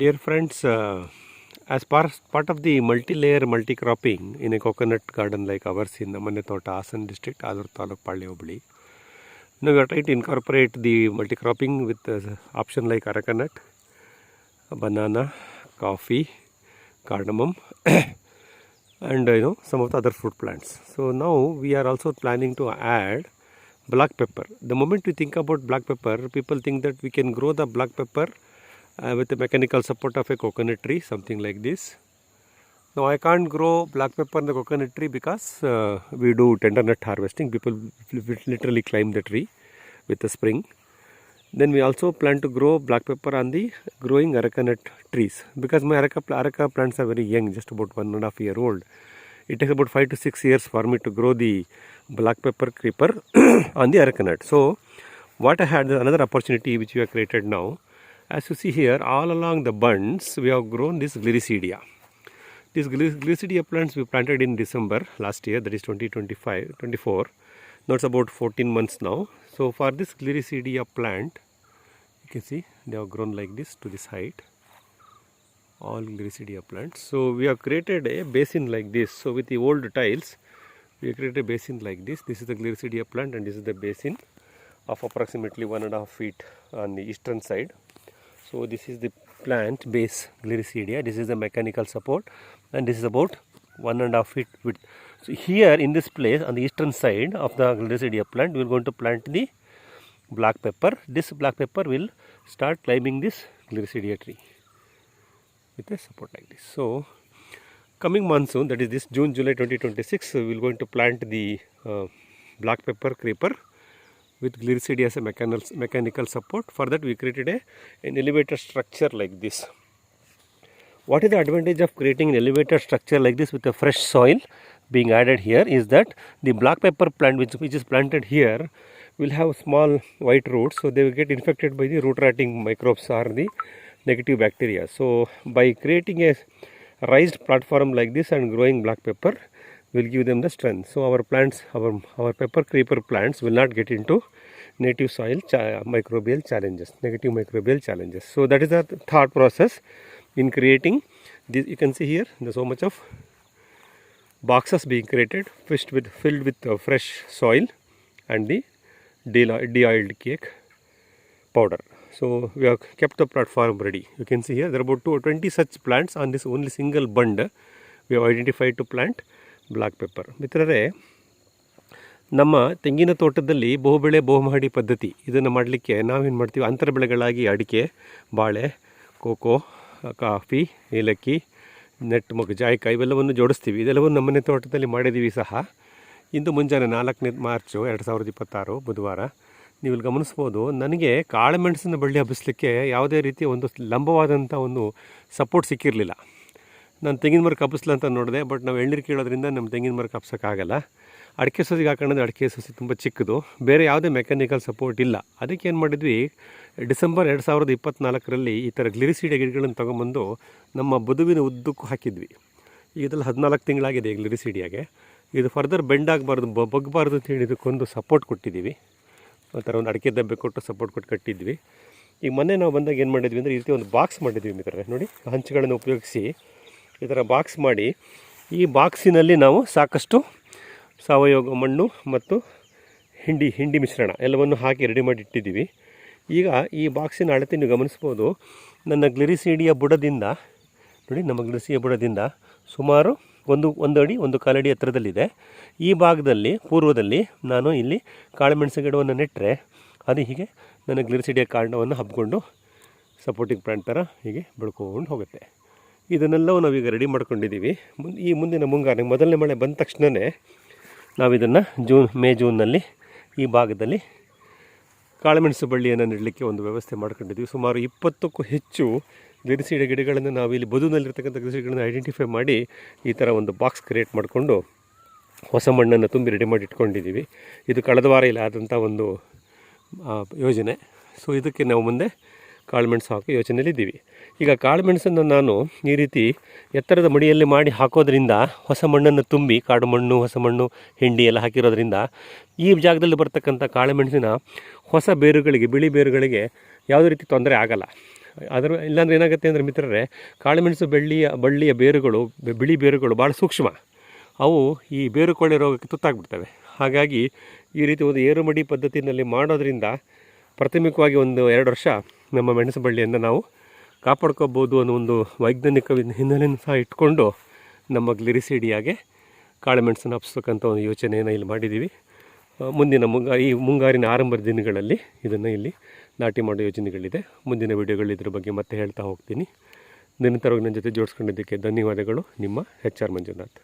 Dear friends, as part of the multi-layer multi-cropping in a coconut garden like ours in Namane Tota, Hassan district, Adur Taluk, Palli Hubli, now we are trying to incorporate the multi-cropping with option like arecanut, banana, coffee, cardamom, and some of the other fruit plants. So now we are also planning to add black pepper. The moment we think about black pepper, people think that we can grow the black pepper with the mechanical support of a coconut tree, something like this. Now I can't grow black pepper in the coconut tree because we do tender nut harvesting. People literally climb the tree with the spring. Then we also plan to grow black pepper on the growing arecanut trees, because my areca plants are very young, just about 1.5 years old. It takes about 5 to 6 years for me to grow the black pepper creeper on the arecanut. So what I had, another opportunity which we have created now. As you see here, all along the bunds, we have grown this Gliricidia. These Gliricidia plants we planted in December last year, that is 2024. Now it's about 14 months now. So for this Gliricidia plant, you can see they have grown like this to this height. All Gliricidia plants. So we have created a basin like this. So with the old tiles, we have created a basin like this. This is the Gliricidia plant and this is the basin of approximately 1.5 feet on the eastern side. So this is the plant base Gliricidia. This is the mechanical support, and this is about 1.5 feet width. So here in this place on the eastern side of the Gliricidia plant, we are going to plant the black pepper. This black pepper will start climbing this Gliricidia tree with a support like this. So coming monsoon, that is this June, July 2026, we are going to plant the black pepper creeper with Gliricidia as a mechanical support. For that we created an elevator structure like this. What is the advantage of creating an elevator structure like this with a fresh soil being added here is that the black pepper plant which is planted here will have small white roots, so they will get infected by the root rotting microbes or the negative bacteria. So by creating a raised platform like this and growing black pepper will give them the strength. So our plants, our pepper creeper plants will not get into native soil microbial challenges, negative microbial challenges. So that is the thought process in creating this. You can see here there's so much of boxes being created, filled with fresh soil and the de-oiled cake powder. So we have kept the platform ready. You can see here there are about 20 such plants on this only single bund. We have identified to plant black pepper. ಮಿತ್ರರೇ, ನಮ್ಮ ತೆಂಗಿನ ತೋಟದಲ್ಲಿ ಬಹುಬೆಳೆ ಬಹುಮಹಡಿ ಪದ್ಧತಿ ಇದನ್ನು ಮಾಡಲಿಕ್ಕೆ ನಾವೇನು ಮಾಡ್ತೀವಿ, ಅಂತರ ಬೆಳೆಗಳಾಗಿ ಅಡಿಕೆ, ಬಾಳೆ, ಕೋಕೋ, ಕಾಫಿ, ಏಲಕ್ಕಿ, ನೆಟ್ ಮೊಗ್ಗು, ಜಾಯಿಕಾಯಿ ಇವೆಲ್ಲವನ್ನು ಜೋಡಿಸ್ತೀವಿ. ಇದೆಲ್ಲವನ್ನು ನಮ್ಮನೆ ತೋಟದಲ್ಲಿ ಮಾಡಿದ್ದೀವಿ ಸಹ. ಇಂದು ಮುಂಜಾನೆ 4ನೇ ಮಾರ್ಚು 2026 ಬುಧವಾರ. ನೀವು ಇಲ್ಲಿ ಗಮನಿಸ್ಬೋದು, ನನಗೆ ಕಾಳುಮೆಣಸಿನ ಬಳ್ಳಿ ಹಬ್ಬಿಸಲಿಕ್ಕೆ ಯಾವುದೇ ರೀತಿಯ ಒಂದು ಲಂಬವಾದಂಥ ಒಂದು ಸಪೋರ್ಟ್ ಸಿಕ್ಕಿರಲಿಲ್ಲ. ನಾನು ತೆಂಗಿನ ಮರಕ್ಕೆ ಹಬ್ಬಿಸ್ಲ ಅಂತ ನೋಡಿದೆ, ಬಟ್ ನಾವು ಎಳ್ನೀರು ಕೀಳೋದ್ರಿಂದ ನಮ್ಮ ತೆಂಗಿನ ಮರಕ್ಕೆ ಹಬ್ಸೋಕ್ಕಾಗಲ್ಲ. ಅಡಿಕೆ ಸಸಿಗೆ ಹಾಕೊಂಡ್ರೆ ಅಡಿಕೆ ಸಸಿ ತುಂಬ ಚಿಕ್ಕದು, ಬೇರೆ ಯಾವುದೇ ಮೆಕ್ಯಾನಿಕಲ್ ಸಪೋರ್ಟ್ ಇಲ್ಲ. ಅದಕ್ಕೆ ಏನು ಮಾಡಿದ್ವಿ, ಡಿಸೆಂಬರ್ 2024ರಲ್ಲಿ ಈ ಥರ ಗ್ಲಿರಿಸಿಡಿಯ ಗಿಡಗಳನ್ನು ತೊಗೊಂಬಂದು ನಮ್ಮ ಬದುವಿನ ಉದ್ದಕ್ಕೂ ಹಾಕಿದ್ವಿ. ಈಗ ಇದೆಲ್ಲ 14 ತಿಂಗಳಾಗಿದೆ ಈ ಗ್ಲಿರಿಸಿಡಿಯಾಗೆ. ಇದು ಫರ್ದರ್ ಬೆಂಡ್ ಆಗಬಾರ್ದು, ಬಗ್ಗಬಾರ್ದು ಅಂತ ಹೇಳಿ ಇದಕ್ಕೊಂದು ಸಪೋರ್ಟ್ ಕೊಟ್ಟಿದ್ದೀವಿ. ಆ ಥರ ಒಂದು ಅಡಿಕೆ ದಬ್ಬೆ ಕೊಟ್ಟು ಸಪೋರ್ಟ್ ಕೊಟ್ಟು ಕಟ್ಟಿದ್ವಿ. ಈಗ ಮೊನ್ನೆ ನಾವು ಬಂದಾಗ ಏನು ಮಾಡಿದ್ವಿ ಅಂದರೆ, ಈ ರೀತಿ ಒಂದು ಬಾಕ್ಸ್ ಮಾಡಿದ್ವಿ ಮಿತ್ರರೇ. ನೋಡಿ, ಹಂಚುಗಳನ್ನು ಉಪಯೋಗಿಸಿ ಈ ಥರ ಬಾಕ್ಸ್ ಮಾಡಿ, ಈ ಬಾಕ್ಸಿನಲ್ಲಿ ನಾವು ಸಾಕಷ್ಟು ಸಾವಯವ ಮಣ್ಣು ಮತ್ತು ಹಿಂಡಿ ಮಿಶ್ರಣ ಎಲ್ಲವನ್ನು ಹಾಕಿ ರೆಡಿ ಮಾಡಿ ಇಟ್ಟಿದ್ದೀವಿ. ಈಗ ಈ ಬಾಕ್ಸಿನ ಅಳತೆ ನೀವು ಗಮನಿಸ್ಬೋದು. ನನ್ನ ಗ್ಲಿರಿಸಿಡಿಯ ಬುಡದಿಂದ ನೋಡಿ, ನಮ್ಮ ಗ್ಲಿರಿಸಿಡಿಯ ಬುಡದಿಂದ ಸುಮಾರು ಒಂದು ಅಡಿ 1.25 ಅಡಿ ಎತ್ತರದಲ್ಲಿದೆ. ಈ ಭಾಗದಲ್ಲಿ ಪೂರ್ವದಲ್ಲಿ ನಾನು ಇಲ್ಲಿ ಕಾಳುಮೆಣಸು ಗಿಡವನ್ನು ನೆಟ್ಟರೆ ಅದು ಹೀಗೆ ನನ್ನ ಗ್ಲಿರಿಸಿಡಿಯ ಕಾಂಡವನ್ನು ಹಬ್ಕೊಂಡು ಸಪೋರ್ಟಿಂಗ್ ಪ್ಲಾಂಟ್ ಥರ ಹೀಗೆ ಬೆಳ್ಕೊಂಡು ಹೋಗುತ್ತೆ. ಇದನ್ನೆಲ್ಲವೂ ನಾವೀಗ ರೆಡಿ ಮಾಡ್ಕೊಂಡಿದ್ದೀವಿ. ಈ ಮುಂದಿನ ಮುಂಗಾರು ಮೊದಲನೇ ಮಳೆ ಬಂದ ತಕ್ಷಣವೇ ನಾವಿದನ್ನು ಮೇ ಜೂನ್ನಲ್ಲಿ ಈ ಭಾಗದಲ್ಲಿ ಕಾಳುಮೆಣಸು ಬಳ್ಳಿಯನ್ನು ನೆಡಲಿಕ್ಕೆ ಒಂದು ವ್ಯವಸ್ಥೆ ಮಾಡ್ಕೊಂಡಿದ್ದೀವಿ. ಸುಮಾರು 20ಕ್ಕೂ ಹೆಚ್ಚು ಗ್ಲಿರಿಸಿಡಿಯ ಗಿಡಗಳನ್ನು ನಾವು ಇಲ್ಲಿ ಬದುವಿನಲ್ಲಿರ್ತಕ್ಕಂಥ ಗ್ಲಿರಿಸಿಡಿಗಳನ್ನು ಐಡೆಂಟಿಫೈ ಮಾಡಿ ಈ ಥರ ಒಂದು ಬಾಕ್ಸ್ ಕ್ರಿಯೇಟ್ ಮಾಡಿಕೊಂಡು ಹೊಸ ಮಣ್ಣನ್ನು ತುಂಬಿ ರೆಡಿ ಮಾಡಿ ಇಟ್ಕೊಂಡಿದ್ದೀವಿ. ಇದು ಕಳೆದ ವಾರ ಇಲ್ಲ ಆದಂಥ ಒಂದು ಯೋಜನೆ. ಸೊ ಇದಕ್ಕೆ ನಾವು ಮುಂದೆ ಕಾಳುಮೆಣಸು ಹಾಕೋ ಯೋಚನೆಯಲ್ಲಿದ್ದೀವಿ. ಈಗ ಕಾಳುಮೆಣಸನ್ನು ನಾನು ಈ ರೀತಿ ಎತ್ತರದ ಮಡಿಯಲ್ಲಿ ಮಾಡಿ ಹಾಕೋದ್ರಿಂದ, ಹೊಸ ಮಣ್ಣನ್ನು ತುಂಬಿ ಕಾಡು ಮಣ್ಣು, ಹೊಸ ಮಣ್ಣು, ಹಿಂಡಿ ಎಲ್ಲ ಹಾಕಿರೋದ್ರಿಂದ ಈ ಜಾಗದಲ್ಲಿ ಬರ್ತಕ್ಕಂಥ ಕಾಳುಮೆಣಸಿನ ಹೊಸ ಬೇರುಗಳಿಗೆ, ಬಿಳಿ ಬೇರುಗಳಿಗೆ ಯಾವುದೇ ರೀತಿ ತೊಂದರೆ ಆಗಲ್ಲ. ಇಲ್ಲಾಂದ್ರೆ ಏನಾಗುತ್ತೆ ಅಂದರೆ ಮಿತ್ರರೇ, ಕಾಳುಮೆಣಸು ಬಳ್ಳಿಯ ಬೇರುಗಳು, ಬಿಳಿ ಬೇರುಗಳು ಭಾಳ ಸೂಕ್ಷ್ಮ. ಅವು ಈ ಬೇರುಕೊಳೆ ರೋಗಕ್ಕೆ ತುತ್ತಾಗ್ಬಿಡ್ತವೆ. ಹಾಗಾಗಿ ಈ ರೀತಿ ಒಂದು ಏರುಮಡಿ ಪದ್ಧತಿಯಲ್ಲಿ ಮಾಡೋದ್ರಿಂದ ಪ್ರಾಥಮಿಕವಾಗಿ 1-2 ವರ್ಷ ನಮ್ಮ ಮೆಣಸು ಬಳ್ಳಿಯನ್ನು ನಾವು ಕಾಪಾಡ್ಕೋಬೋದು ಅನ್ನೋ ಒಂದು ವೈಜ್ಞಾನಿಕ ಹಿನ್ನೆಲೆಯನ್ನು ಸಹ ಇಟ್ಕೊಂಡು ನಮ್ಮ ಗ್ಲಿರಿಸಿಡಿಯಾಗೆ ಕಾಳುಮೆಣಸನ್ನು ಹಬ್ಸ್ತಕ್ಕಂಥ ಒಂದು ಯೋಚನೆಯನ್ನು ಇಲ್ಲಿ ಮಾಡಿದ್ದೀವಿ. ಮುಂದಿನ ಈ ಮುಂಗಾರಿನ ಆರಂಭದ ದಿನಗಳಲ್ಲಿ ಇದನ್ನು ಇಲ್ಲಿ ನಾಟಿ ಮಾಡೋ ಯೋಜನೆಗಳಿದೆ. ಮುಂದಿನ ವಿಡಿಯೋಗಳು ಇದ್ರ ಬಗ್ಗೆ ಮತ್ತೆ ಹೇಳ್ತಾ ಹೋಗ್ತೀನಿ. ನಿರಂತರವಾಗಿ ನನ್ನ ಜೊತೆ ಜೋಡಿಸ್ಕೊಂಡಿದ್ದಕ್ಕೆ ಧನ್ಯವಾದಗಳು. ನಿಮ್ಮ HR ಮಂಜುನಾಥ್.